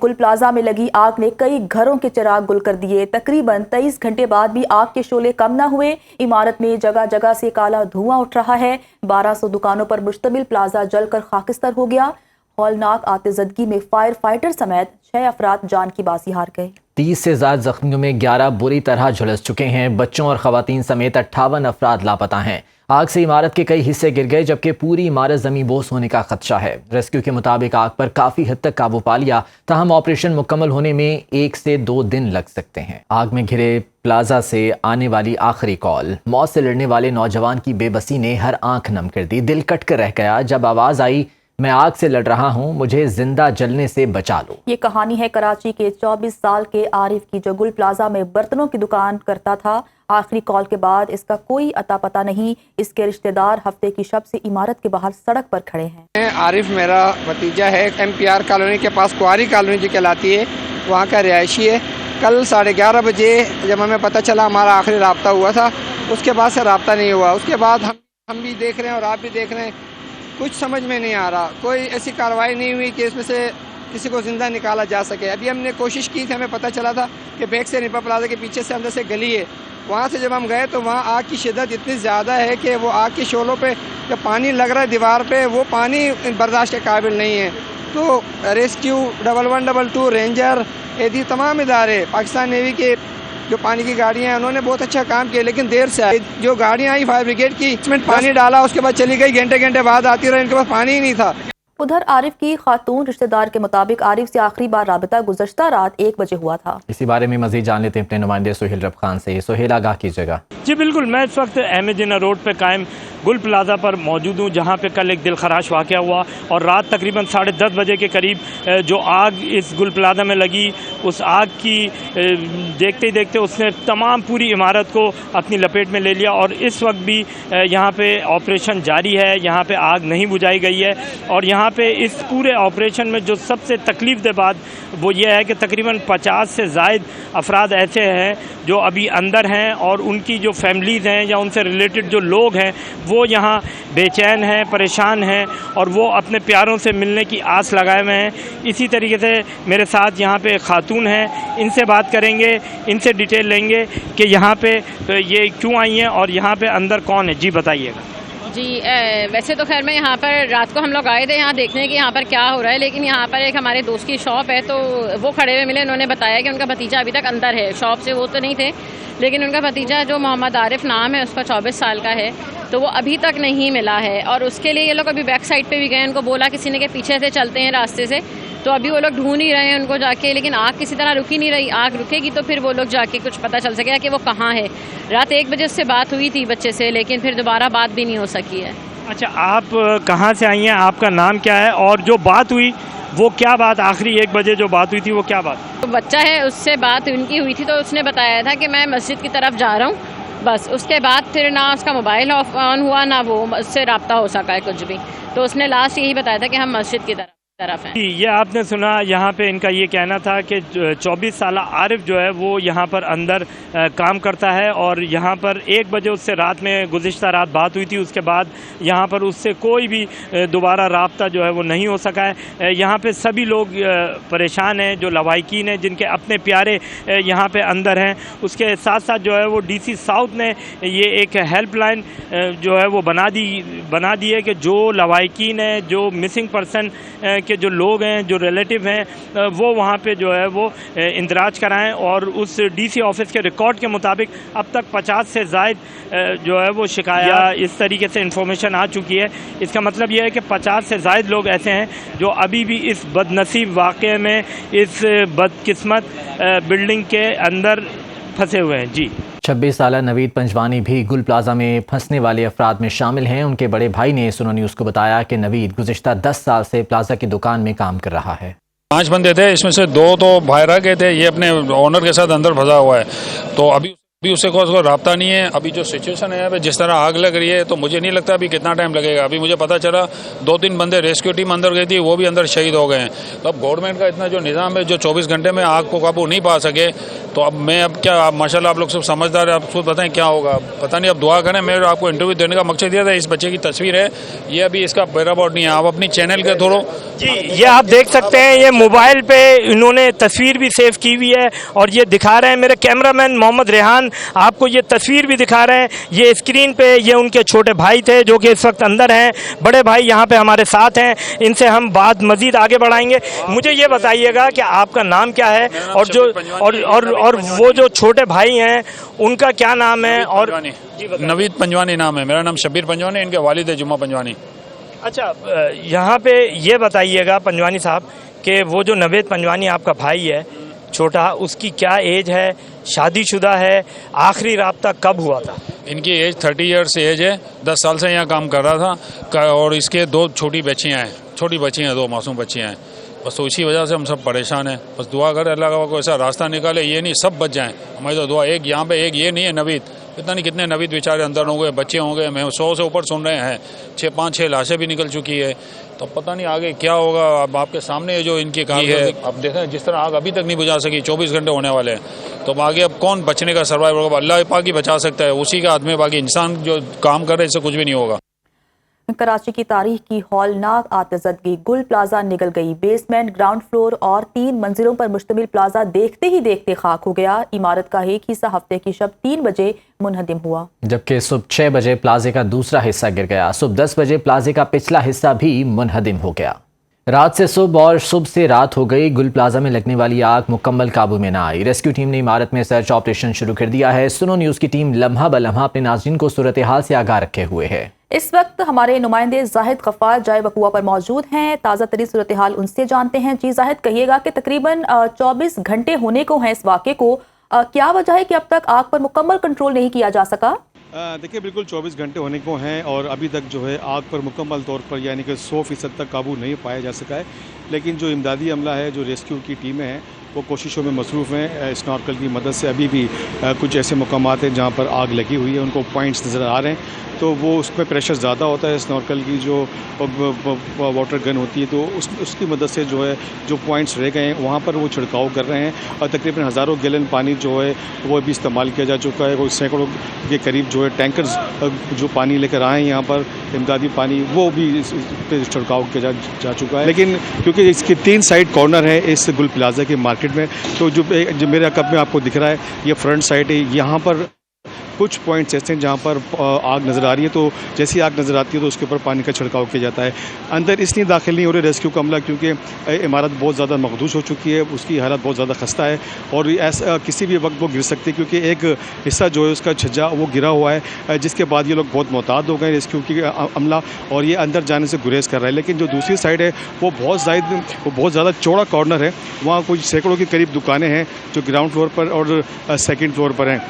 गुल प्लाजा में लगी आग ने कई घरों के चिराग गुल कर दिए। तकरीबन 23 घंटे बाद भी आग के शोले कम न हुए। इमारत में जगह जगह से काला धुआं उठ रहा है। 1200 दुकानों पर मुश्तमिल प्लाजा जलकर खाकिस्तर हो गया। हौलनाक आतिशबाजी में फायर फाइटर समेत 6 अफराद जान की बाजी हार गए। 30 से ज्यादा जख्मियों में 11 बुरी तरह झुलस चुके हैं। बच्चों और खवातीन समेत 58 अफराद लापता हैं। आग से इमारत के कई हिस्से गिर गए, जबकि पूरी इमारत ज़मीन बोस होने का खदशा है। रेस्क्यू के मुताबिक आग पर काफ़ी हद तक काबू पा लिया, ताहम ऑपरेशन मुकम्मल होने में 1 से 2 दिन लग सकते हैं। आग में घिरे प्लाजा से आने वाली आखिरी कॉल। मौत से लड़ने वाले नौजवान की बेबसी ने हर आंख नम कर दी। दिल कट कर रह गया जब आवाज़ आई, मैं आग से लड़ रहा हूँ, मुझे जिंदा जलने से बचा लो। ये कहानी है कराची के 24 साल के आरिफ की, जो गुल प्लाजा में बर्तनों की दुकान करता था। आखिरी कॉल के बाद इसका कोई अता पता नहीं। इसके रिश्तेदार हफ्ते की शब से इमारत के बाहर सड़क पर खड़े हैं। आरिफ मेरा भतीजा है। MPR कॉलोनी के पास कुआरी कॉलोनी जो कहलाती है, वहाँ का रिहायशी है। कल 11:30 बजे जब हमें पता चला, हमारा आखिरी रब्ता हुआ था, उसके बाद से रब्ता नहीं हुआ। उसके बाद हम भी देख रहे हैं और आप भी देख रहे हैं, कुछ समझ में नहीं आ रहा। कोई ऐसी कार्रवाई नहीं हुई कि इसमें से किसी को जिंदा निकाला जा सके। अभी हमने कोशिश की थी, हमें पता चला था कि बैक से निपा प्लाजा के पीछे से अंदर से गली है, वहाँ से जब हम गए तो वहाँ आग की शिद्दत इतनी ज़्यादा है कि वो आग के शोलों पे जो पानी लग रहा है दीवार पे, वो पानी बर्दाश्त के काबिल नहीं है। तो रेस्क्यू 1112 रेंजर एदी तमाम इदारे, पाकिस्तान नेवी के जो पानी की गाड़ियाँ हैं, उन्होंने बहुत अच्छा काम किया, लेकिन देर से आई। जो गाड़ियाँ आई फायर ब्रिगेड की, इसमें पानी डाला, उसके बाद चली गई, घंटे बाद आती रही, इनके पास पानी ही नहीं था। उधर आरिफ की खातून रिश्तेदार के मुताबिक आरिफ से आखिरी बार राबता गुज़श्ता रात 1 बजे हुआ था। इसी बारे में मजीद जान लेते हैं अपने नुमाइंदे सुहेल रब खान से। सुहेल, आगाह कीजिएगा। जी बिल्कुल, मैं इस वक्त अहमद जिन्ना रोड पे कायम गुल प्लाजा पर मौजूद हूँ, जहाँ पे कल एक दिलखराश वाक़या हुआ और रात तकरीबन 10:30 बजे के करीब जो आग इस गुल प्लाजा में लगी, उस आग की देखते ही देखते उसने तमाम पूरी इमारत को अपनी लपेट में ले लिया। और इस वक्त भी यहाँ पे ऑपरेशन जारी है, यहाँ पे आग नहीं बुझाई गई है। और यहाँ पे इस पूरे ऑपरेशन में जो सबसे तकलीफ दे बात वो ये है कि तकरीबन 50 से ज़ायद अफराद ऐसे हैं जो अभी अंदर हैं, और उनकी जो फैमिलीज़ हैं या उनसे रिलेटेड जो लोग हैं वो यहाँ बेचैन हैं, परेशान हैं, और वो अपने प्यारों से मिलने की आस लगाए हुए हैं। इसी तरीके से मेरे साथ यहाँ पे खातून हैं, इनसे बात करेंगे, इनसे डिटेल लेंगे कि यहाँ पे ये क्यों आई हैं और यहाँ पे अंदर कौन है। जी बताइएगा। जी वैसे तो खैर मैं यहाँ पर रात को हम लोग आए थे यहाँ देखने कि यहाँ पर क्या हो रहा है, लेकिन यहाँ पर एक हमारे दोस्त की शॉप है, तो वो खड़े हुए मिले। उन्होंने बताया कि उनका भतीजा अभी तक अंदर है। शॉप से वो तो नहीं थे, लेकिन उनका भतीजा जो मोहम्मद आरिफ नाम है, उसका 24 साल का है, तो वो अभी तक नहीं मिला है। और उसके लिए ये लोग अभी बैक साइड पे भी गए, उनको बोला किसी ने कि पीछे से चलते हैं रास्ते से, तो अभी वो लोग ढूंढ ही रहे हैं उनको जाके, लेकिन आग किसी तरह रुकी नहीं रही। आग रुकेगी तो फिर वो लोग जाके कुछ पता चल सकेगा कि वो कहाँ है। रात 1 बजे उससे बात हुई थी बच्चे से, लेकिन फिर दोबारा बात भी नहीं हो सकी है। अच्छा, आप कहाँ से आई हैं, आपका नाम क्या है, और जो बात हुई वो क्या बात, आखिरी 1 बजे जो बात हुई थी वो क्या बात? तो बच्चा है, उससे बात उनकी हुई थी, तो उसने बताया था कि मैं मस्जिद की तरफ जा रहा हूँ, बस। उसके बाद फिर ना उसका मोबाइल ऑन हुआ, ना वो उससे रब्ता हो सका है कुछ भी। तो उसने लास्ट यही बताया था कि हम मस्जिद की तरफ है। ये आपने सुना, यहाँ पे इनका ये कहना था कि 24 साल आरिफ जो है वो यहाँ पर अंदर काम करता है, और यहाँ पर 1 बजे उससे रात में गुज़िश्ता रात बात हुई थी। उसके बाद यहाँ पर उससे कोई भी दोबारा राब्ता जो है वो नहीं हो सका है। यहाँ पे सभी लोग परेशान हैं, जो लवाहिकीन हैं, जिनके अपने प्यारे यहाँ पे अंदर हैं। उसके साथ साथ जो है वो DC साउथ ने ये एक हेल्पलाइन जो है वो बना दी है कि जो लवाहिकीन है, जो मिसिंग पर्सन के जो लोग हैं, जो रिलेटिव हैं, वो वहाँ पे जो है वो इंदराज कराएं। और उस DC ऑफिस के रिकॉर्ड के मुताबिक अब तक 50 से ज़ायद जो है वो शिकायत इस तरीके से इंफॉर्मेशन आ चुकी है। इसका मतलब ये है कि 50 से ज़ायद लोग ऐसे हैं जो अभी भी इस बदनसीब वाक़े में, इस बदकिस्मत बिल्डिंग के अंदर फंसे हुए हैं। जी। 26 साला नवीद पंजवानी भी गुल प्लाजा में फंसने वाले अफराद में शामिल हैं। उनके बड़े भाई ने सुनो न्यूज़ को बताया कि नवीद गुज़िश्ता 10 साल से प्लाजा की दुकान में काम कर रहा है। 5 बंदे थे, इसमें से 2 तो बाहर आ गए थे, ये अपने ओनर के साथ अंदर फंसा हुआ है। तो अभी अभी उससे कोई राब्ता नहीं है। अभी जो सिचुएशन है यहाँ पे, जिस तरह आग लग रही है, तो मुझे नहीं लगता अभी कितना टाइम लगेगा। अभी मुझे पता चला 2-3 बंदे रेस्क्यू टीम अंदर गई थी, वो भी अंदर शहीद हो गए हैं। तो अब गवर्नमेंट का इतना जो निज़ाम है, जो 24 घंटे में आग को काबू नहीं पा सके, तो अब मैं अब क्या, माशाल्लाह आप लोग सब समझदार है, आप खुद बताएं क्या होगा, पता नहीं। अब दुआ करें। मैं आपको इंटरव्यू देने का मकसद दिया था, इस बच्चे की तस्वीर है, ये अभी इसका पैराबॉट नहीं है। आप अपनी चैनल के थ्रू जी ये आप देख सकते हैं, ये मोबाइल पे इन्होंने तस्वीर भी सेव की हुई है और ये दिखा रहे हैं। मेरे कैमरामैन मोहम्मद रेहान आपको ये तस्वीर भी दिखा रहे हैं। ये स्क्रीन पे ये उनके छोटे भाई थे जो कि इस वक्त अंदर हैं, बड़े भाई यहाँ पे हमारे साथ हैं, इनसे हम बात मजीद आगे बढ़ाएंगे। मुझे ये बताइएगा कि आपका नाम क्या है और जो और वो जो छोटे भाई हैं उनका क्या नाम है? और नवीद पंजवानी नाम है। मेरा नाम शब्बीर पंजवानी, इनके वालिद है जुम्मा पंजवानी। अच्छा, यहाँ पे ये बताइएगा पंजवानी साहब कि वो जो नवेद पंजवानी आपका भाई है छोटा, उसकी क्या एज है, शादीशुदा है, आखिरी राब्ता कब हुआ था? इनकी एज 30 ईयर्स एज है, 10 साल से यहाँ काम कर रहा था और इसके 2 छोटी बच्चियाँ हैं, 2 मासूम बच्चियाँ हैं। बस तो इसी वजह से हम सब परेशान हैं। बस दुआ करें अल्लाह का कोई ऐसा रास्ता निकाले, ये नहीं सब बच जाएं। हमारी तो दुआ। एक यहाँ पे एक ये नहीं है नवीद, पता नहीं कितने नवीद बेचारे अंदर होंगे, बच्चे होंगे। मैं 100 से ऊपर सुन रहे हैं, 5-6 लाशें भी निकल चुकी है। तो पता नहीं आगे क्या होगा। अब आपके सामने जो इनकी कहानी है, अब देखें जिस तरह आग अभी तक नहीं बुझा सकी, 24 घंटे होने वाले हैं, तो अब आगे अब कौन बचने का सर्वाइव होगा? अल्लाह पाक ही बचा सकता है, उसी का हाथ में। बाकी इंसान जो काम कर रहे हैं इससे कुछ भी नहीं होगा। कराची की तारीख की हौलनाक आतिशबाजी, गुल प्लाजा निगल गई। बेसमेंट, ग्राउंड फ्लोर और 3 मंजिलों पर मुश्तमिल प्लाजा देखते ही देखते खाक हो गया। इमारत का एक हिस्सा हफ्ते की शब 3 बजे मुनहदिम हुआ, जबकि सुबह 6 बजे प्लाजे का दूसरा हिस्सा गिर गया। सुबह 10 बजे प्लाजे का पिछला हिस्सा भी मुनहदिम हो गया। रात से सुबह और सुबह से रात हो गई। गुल प्लाजा में लगने वाली आग मुकम्मल काबू में ना आई। रेस्क्यू टीम ने इमारत में सर्च ऑपरेशन शुरू कर दिया है। सुनो न्यूज़ की टीम लम्हा ब लम्हा अपने नाज़रीन को सूरत हाल से आगाह रखे हुए है। इस वक्त हमारे नुमाइंदे जाहिद गफ्फार जाए वकुआ पर मौजूद हैं। ताज़ा तरीन सूरत हाल उनसे जानते हैं। जी जाहिद, कहिएगा कि तकरीबन 24 घंटे होने को हैं इस वाक़े को, क्या वजह है कि अब तक आग पर मुकम्मल कंट्रोल नहीं किया जा सका? देखिए, बिल्कुल 24 घंटे होने को हैं और अभी तक जो है आग पर मुकम्मल तौर पर यानी कि 100% तक काबू नहीं पाया जा सका है। लेकिन जो इमदादी अमला है, जो रेस्क्यू की टीमें हैं, वो कोशिशों में मसरूफ़ हैं। स्नॉर्कल की मदद से अभी भी कुछ ऐसे मकामात हैं जहाँ पर आग लगी हुई है, उनको पॉइंट्स नज़र आ रहे हैं, तो वो उस पर प्रेशर ज़्यादा होता है। स्नॉर्कल की जो वाटर गन होती है, तो उसकी मदद से जो है जो पॉइंट्स रह गए हैं वहाँ पर वो छिड़काव कर रहे हैं और तकरीबन हज़ारों गैलन पानी जो है वो भी इस्तेमाल किया जा चुका है। वो सैकड़ों के करीब जो है टैंकर्स जो पानी लेकर आए हैं यहाँ पर इमदादी पानी, वो भी इस पे छिड़काव किया जा चुका है। लेकिन क्योंकि इसके 3 साइड कॉर्नर है इस गुल प्लाजा के मार्केट में, तो जो मेरे कप में आपको दिख रहा है ये फ्रंट साइड है। यहाँ पर कुछ पॉइंट्स ऐसे हैं जहाँ पर आग नज़र आ रही है, तो जैसी आग नज़र आती है तो उसके ऊपर पानी का छिड़काव किया जाता है। अंदर इसलिए दाखिल नहीं हो रहे रेस्क्यू का अमला क्योंकि इमारत बहुत ज़्यादा मखदूश हो चुकी है, उसकी हालत बहुत ज़्यादा खस्ता है और ऐसा किसी भी वक्त वो गिर सकती है क्योंकि एक हिस्सा जो है उसका छज्जा वो गिरा हुआ है, जिसके बाद ये लोग बहुत मोहतात हो गए रेस्क्यू की अमला और ये अंदर जाने से गुरेज कर रहा है। लेकिन जो दूसरी साइड है वो बहुत ज़्यादा चौड़ा कॉर्नर है, वहाँ कुछ सैकड़ों के करीब दुकानें हैं जो ग्राउंड फ्लोर पर और सेकेंड फ्लोर पर हैं,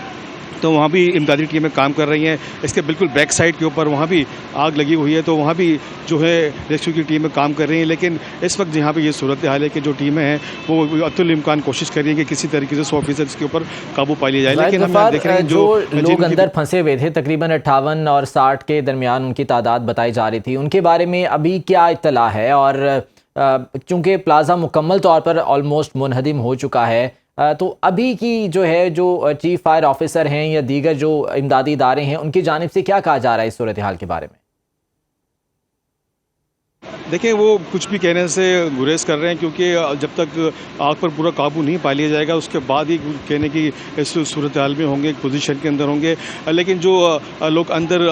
तो वहाँ भी इमदादी टीमें काम कर रही हैं। इसके बिल्कुल बैक साइड के ऊपर वहाँ भी आग लगी हुई है, तो वहाँ भी जो है रेस्क्यू की टीमें काम कर रही हैं। लेकिन इस वक्त यहाँ पे ये सूरत हाल है कि जो टीमें हैं वो अतुल इम्कान कोशिश कर रही हैं कि किसी तरीके से 100% इसके ऊपर काबू पा लिया जाए। लेकिन हम देख रहे हैं जो लोग अंदर फंसे हुए थे तकरीबन 58 और 60 के दरमियान उनकी तादाद बताई जा रही थी, उनके बारे में अभी क्या इत्तला है? और चूँकि प्लाजा मुकम्मल तौर पर ऑलमोस्ट मुनहदिम हो चुका है, तो अभी की जो है जो चीफ फायर ऑफिसर हैं या दीगर जो इमदादी इदारे हैं उनकी जानिब से क्या कहा जा रहा है इस सूरत हाल के बारे में? देखिए, वो कुछ भी कहने से गुरेज कर रहे हैं क्योंकि जब तक आग पर पूरा काबू नहीं पा लिया जाएगा उसके बाद ही कहने की इस सूरत हाल में होंगे, पोजीशन के अंदर होंगे। लेकिन जो लोग अंदर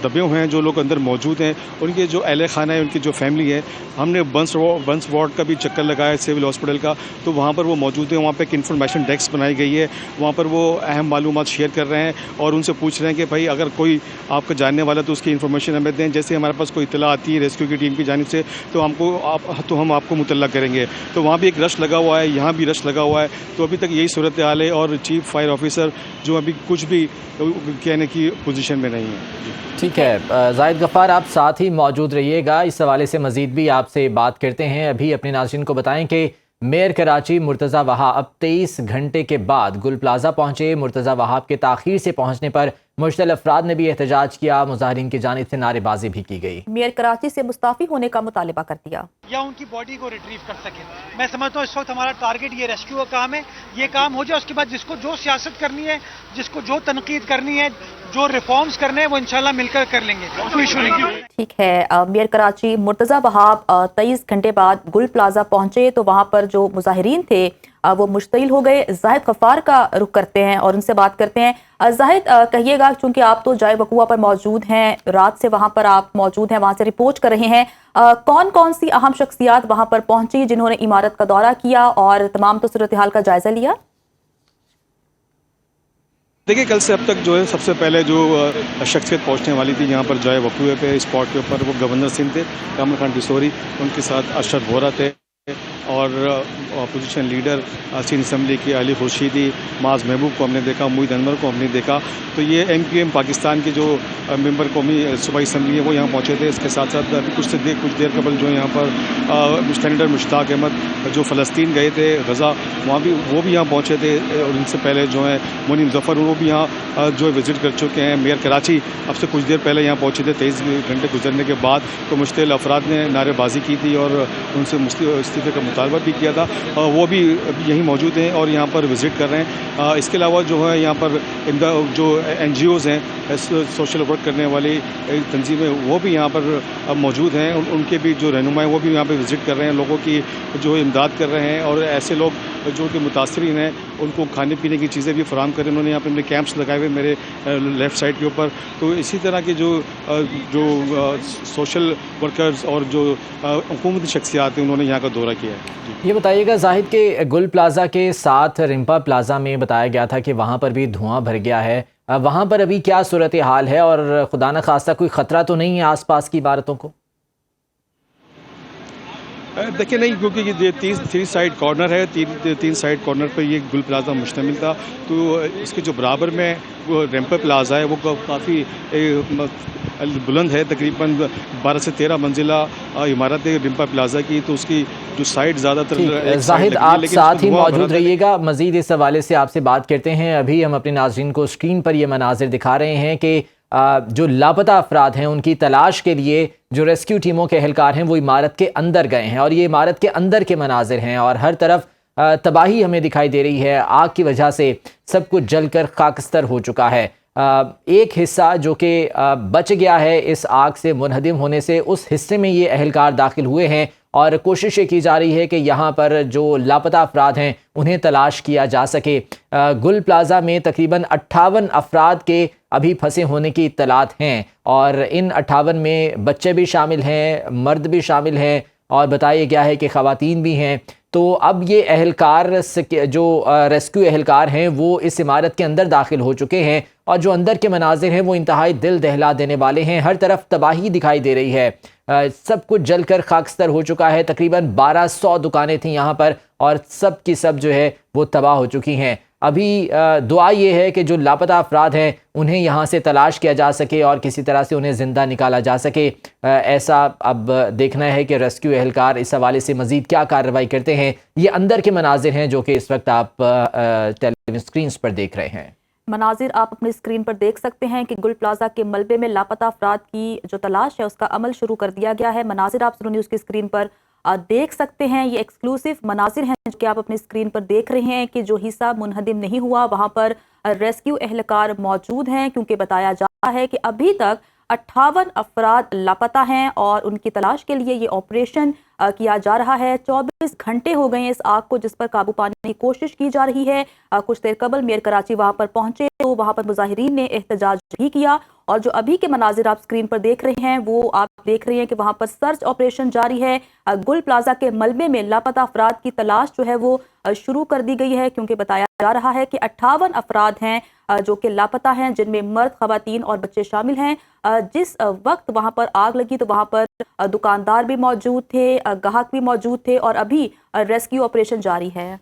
दबे हुए हैं, जो लोग अंदर मौजूद हैं, उनके जो अहले खाना है, उनकी जो फैमिली है, हमने बंस वार्ड का भी चक्कर लगाया सिविल हॉस्पिटल का, तो वहाँ पर वो मौजूद है। वहाँ पर एक इन्फॉर्मेशन डेस्क बनाई गई है, वहाँ पर वो अहम मालूमात शेयर कर रहे हैं और उनसे पूछ रहे हैं कि भाई अगर कोई आपका जानने वाला तो उसकी इन्फॉर्मेशन हमें दें। जैसे हमारे पास कोई इत्तला आती है रेस्क्यू की टीम की जानिब से तो हम आपको मुतल्ला करेंगे। तो वहाँ भी एक रश लगा हुआ है, यहाँ भी रश लगा हुआ है, तो अभी तक यही सूरत हाल है और चीफ फायर ऑफिसर जो अभी कुछ भी कहने की पोजीशन में नहीं है। ठीक है जाहिद गफ्फार, आप साथ ही मौजूद रहिएगा, इस हवाले से मज़ीद भी आपसे बात करते हैं। अभी अपने नाज़रीन को बताएं कि मेयर कराची मुर्तज़ा वहाब अब 23 घंटे के बाद गुल प्लाजा पहुंचे। मुर्तज़ा वहाब के ताख़ीर से पहुंचने पर मुश्तल अफराद ने भी एहतजाज किया। मुजाहिरीन की जानिब से नारेबाजी भी की गई। मेयर कराची से मुस्ताफ़ी होने का मुतालबा कर दिया या उनकी बॉडी को रिट्रीव कर सके। मैं समझता हूँ इस वक्त हमारा टारगेट ये रेस्क्यू का काम है, ये काम हो जाए, उसके बाद जिसको जो सियासत करनी है, जिसको जो तनकीद करनी है, जो रिफॉर्म्स करने हैं, वो इंशाल्लाह मिलकर कर लेंगे, कोई इशू नहीं। ठीक है, मेयर कराची मुर्तज़ा वहाब 23 घंटे बाद गुल प्लाजा पहुंचे तो वहां पर जो मुजाहिरीन थे वो मुश्तिल हो गए। जाहिद गफ्फार का रुख करते हैं और उनसे बात करते हैं। जाहिद, कहिएगा, चूंकि आप तो जाए वकुआ पर मौजूद हैं, रात से वहां पर आप मौजूद हैं, वहां से रिपोर्ट कर रहे हैं, कौन कौन सी अहम शख्सियात वहां पर पहुंची जिन्होंने इमारत का दौरा किया और तमाम तो सूरत हाल का जायजा लिया? देखिए, कल से अब तक जो है सबसे पहले जो शख्सियत पहुंचने वाली थी यहाँ पर जाए वकुए पे स्पॉट के ऊपर, वो गवर्नर सिंह थे, कामर खान डिसोरी, उनके साथ अशरफ वोरा थे और अपोजिशन लीडर सीन असम्बली के अली खुर्शीदी, माज महबूब को हमने देखा, मुईद अनवर को हमने देखा। तो ये MQM पाकिस्तान के जो मेंबर कौमी सूबाई असम्बली है वो यहाँ पहुँचे थे। इसके साथ साथ अभी कुछ देर कबल जो यहाँ पर सेनेटर मुश्ताक अहमद जो फ़लस्तीन गए थे, गज़ा, वो भी यहाँ पहुँचे थे। और इनसे पहले जो है मोनी ज़फ़र, वो भी यहाँ जो है विज़िट कर चुके हैं। मेयर कराची अब से कुछ देर पहले यहाँ पहुँचे थे। 23 घंटे गुजरने के बाद तो मुश्तिल अफराद ने नारेबाजी की थी और उनसे इस्तीफ़े का मुतालबा भी किया था। वो भी यहीं मौजूद हैं और यहाँ पर विज़िट कर रहे हैं। इसके अलावा जो है यहाँ पर जो NGOs हैं, सोशल वर्क करने वाली तंजीमें, वो भी यहाँ पर मौजूद हैं। उनके भी जो रहनुमा हैं वो भी यहाँ पर विज़िट कर रहे हैं, लोगों की जो इमदाद कर रहे हैं। और ऐसे लोग जो कि मुतासरीन हैं उनको खाने पीने की चीज़ें भी फराहम करें। उन्होंने यहाँ पर अपने कैंप्स लगाए हुए मेरे लेफ़्ट साइड के ऊपर। तो इसी तरह के जो सोशल वर्कर्स और जो हुकूमती शख्सियात हैं उन्होंने यहाँ का दौरा किया है। ये बताइएगा जाहिद के गुल प्लाजा के साथ रिम्पा प्लाजा में बताया गया था कि वहाँ पर भी धुआं भर गया है, वहाँ पर अभी क्या सूरत हाल है और खुदा न खास्ता कोई ख़तरा तो नहीं है आसपास की इमारतों को? देखिए, नहीं, क्योंकि ये 3 साइड कॉर्नर है, 3 साइड कॉर्नर पर ये गुल प्लाजा मुश्तमिल था। तो इसके जो बराबर में वो रेम्पा प्लाजा है वो काफ़ी बुलंद है, तकरीबन 12 से 13 मंजिला इमारत है रिम्पा प्लाजा की। तो उसकी जो साइड ज़्यादातर जाहिद, आप साथ ही मौजूद रहिएगा, मज़ीद इस हवाले से आपसे बात करते हैं। अभी हम अपने नाज़रीन को स्क्रीन पर ये मनाजिर दिखा रहे हैं कि जो लापता अफराद हैं उनकी तलाश के लिए जो रेस्क्यू टीमों के एहलकार हैं वो इमारत के अंदर गए हैं और ये इमारत के अंदर के मनाजिर हैं और हर तरफ तबाही हमें दिखाई दे रही है। आग की वजह से सब कुछ जलकर खाकस्तर हो चुका है। एक हिस्सा जो कि बच गया है इस आग से मुनहदिम होने से, उस हिस्से में ये एहलकार दाखिल हुए हैं और कोशिश की जा रही है कि यहाँ पर जो लापता अफराद हैं उन्हें तलाश किया जा सके। गुल प्लाजा में तकरीबन 58 अफराद के अभी फंसे होने की इत्तलात हैं और इन 58 में बच्चे भी शामिल हैं, मर्द भी शामिल हैं और बताया गया है कि ख़वातीन भी हैं। तो अब ये एहलकार जो रेस्क्यू एहलकार हैं वो इस इमारत के अंदर दाखिल हो चुके हैं और जो अंदर के मनाजिर हैं वो इंतहाई दिल दहला देने वाले हैं। हर तरफ तबाही दिखाई दे रही है, सब कुछ जलकर खाकस्तर हो चुका है। तकरीबन 1200 दुकानें थीं यहाँ पर और सब की सब जो है वो तबाह हो चुकी हैं। अभी दुआ ये है कि जो लापता अफराद हैं उन्हें यहाँ से तलाश किया जा सके और किसी तरह से उन्हें ज़िंदा निकाला जा सके। ऐसा अब देखना है कि रेस्क्यू एहलकार इस हवाले से मज़ीद क्या कार्रवाई करते हैं। ये अंदर के मनाजिर हैं जो कि इस वक्त आप टेलीविज़न स्क्रीन पर देख रहे हैं। मनाजिर आप अपनी स्क्रीन पर देख सकते हैं कि गुल प्लाजा के मलबे में लापता अफराद की जो तलाश है उसका अमल शुरू कर दिया गया है। मनाजिर आप सुनो न्यूज़ की स्क्रीन पर देख सकते हैं, ये एक्सक्लूसिव मनाजिर हैं जो कि आप अपनी स्क्रीन पर देख रहे हैं कि जो हिस्सा मुनहदिम नहीं हुआ वहाँ पर रेस्क्यू एहलकार मौजूद हैं, क्योंकि बताया जा रहा है कि अभी तक 58 अफराद लापता हैं और उनकी तलाश के लिए ये ऑपरेशन किया जा रहा है। 24 घंटे हो गए हैं इस आग को जिस पर काबू पाने की कोशिश की जा रही है। कुछ देर कबल मेयर कराची वहां पर पहुंचे तो वहां पर मुजाहिरीन ने एहतजाज भी किया और जो अभी के मनाजिर आप स्क्रीन पर देख रहे हैं वो आप देख रहे हैं कि वहां पर सर्च ऑपरेशन जारी है। गुल प्लाजा के मलबे में लापता अफराद की तलाश जो है वो शुरू कर दी गई है, क्योंकि बताया जा रहा है कि 58 अफराद हैं जो कि लापता हैं, जिनमें मर्द, खवातीन और बच्चे शामिल हैं। जिस वक्त वहां पर आग लगी तो वहां पर दुकानदार भी मौजूद थे, ग्राहक भी मौजूद थे और अभी रेस्क्यू ऑपरेशन जारी है।